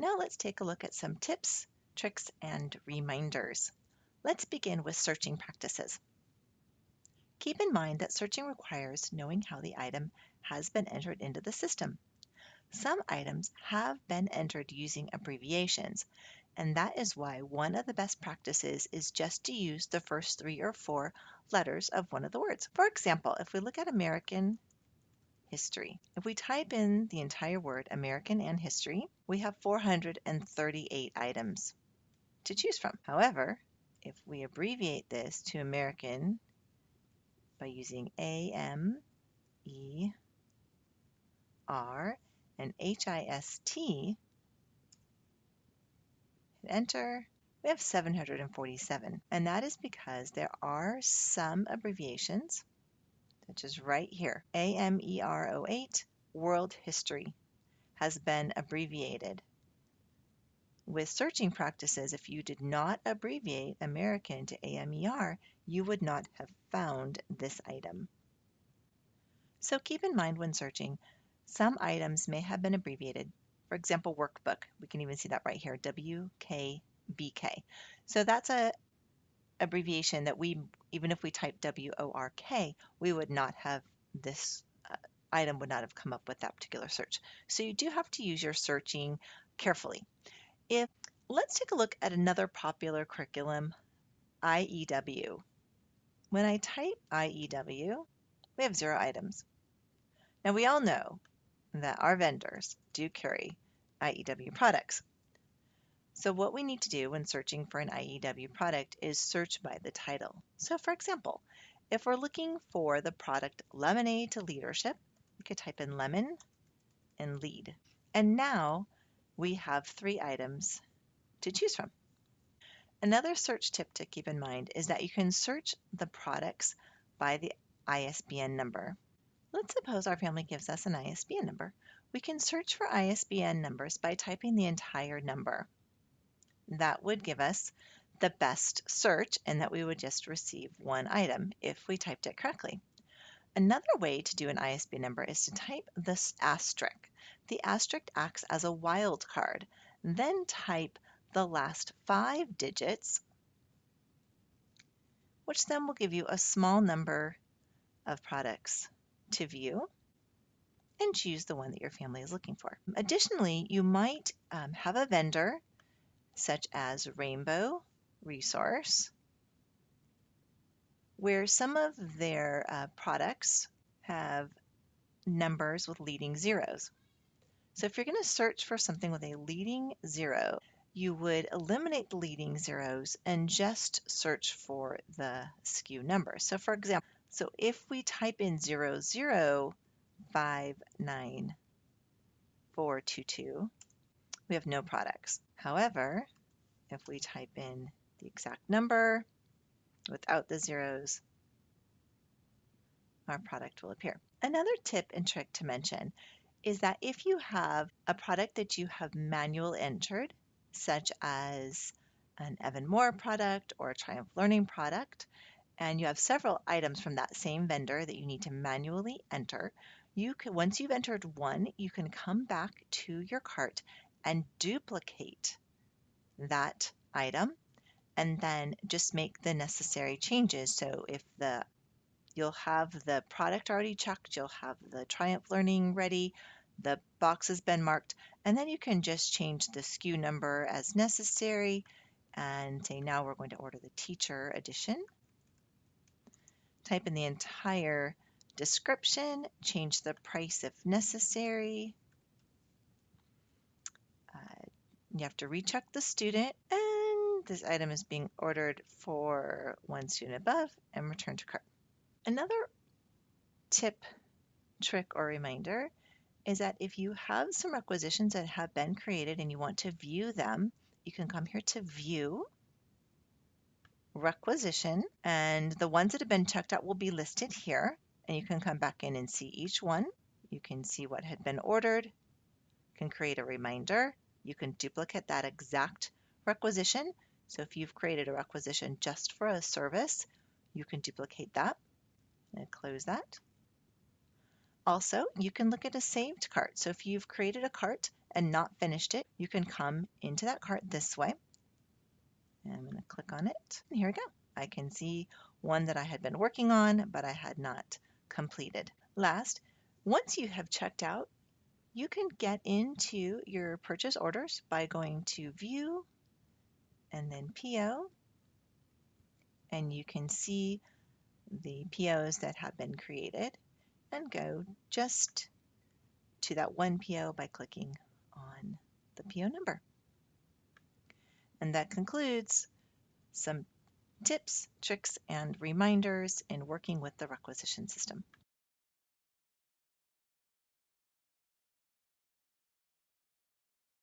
Now let's take a look at some tips, tricks, and reminders. Let's begin with searching practices. Keep in mind that searching requires knowing how the item has been entered into the system. Some items have been entered using abbreviations, and that is why one of the best practices is just to use the first 3 or 4 letters of one of the words. For example, if we look at American history, if we type in the entire word American and history, we have 438 items to choose from. However, if we abbreviate this to American by using AMER and HIST, hit enter, we have 747. And that is because there are some abbreviations, such as right here, AMER08, World History, has been abbreviated. With searching practices, if you did not abbreviate American to AMER, you would not have found this item. So keep in mind when searching, some items may have been abbreviated. For example, workbook. We can even see that right here, WKBK. So that's a abbreviation that even if we type WORK, we would not have this item would not have come up with that particular search. So you do have to use your searching carefully. Let's take a look at another popular curriculum, IEW. When I type IEW, we have 0 items. Now we all know that our vendors do carry IEW products. So what we need to do when searching for an IEW product is search by the title. So for example, if we're looking for the product Lemonade to Leadership, we could type in lemon and lead. And now we have 3 items to choose from. Another search tip to keep in mind is that you can search the products by the ISBN number. Let's suppose our family gives us an ISBN number. We can search for ISBN numbers by typing the entire number. That would give us the best search, and that we would just receive 1 item if we typed it correctly. Another way to do an ISBN number is to type this asterisk. The asterisk acts as a wildcard. Then type the last 5 digits, which then will give you a small number of products to view, and choose the one that your family is looking for. Additionally, you might have a vendor such as Rainbow Resource, where some of their products have numbers with leading zeros. So if you're going to search for something with a leading 0, you would eliminate the leading zeros and just search for the SKU number. So for example, if we type in 0059422, we have no products. However, if we type in the exact number without the zeros, our product will appear. Another tip and trick to mention is that if you have a product that you have manual entered, such as an Evan Moore product or a Triumph Learning product, and you have several items from that same vendor that you need to manually enter, once you've entered one, you can come back to your cart and duplicate that item and then just make the necessary changes. So if you'll have the product already checked, you'll have the Triumph Learning ready, the box has been marked, and then you can just change the SKU number as necessary and say, now we're going to order the teacher edition. Type in the entire description, change the price if necessary. You have to recheck the student, and this item is being ordered for 1 student above, and return to cart. Another tip, trick, or reminder is that if you have some requisitions that have been created and you want to view them, you can come here to View, Requisition, and the ones that have been checked out will be listed here, and you can come back in and see each one. You can see what had been ordered, you can create a reminder, you can duplicate that exact requisition. So if you've created a requisition just for a service, you can duplicate that and close that. Also, you can look at a saved cart. So if you've created a cart and not finished it, you can come into that cart this way. And I'm going to click on it. And here we go. I can see one that I had been working on, but I had not completed. Last, once you have checked out, you can get into your purchase orders by going to View and then PO, and you can see the POs that have been created and go just to that one PO by clicking on the PO number. And that concludes some tips, tricks, and reminders in working with the requisition system.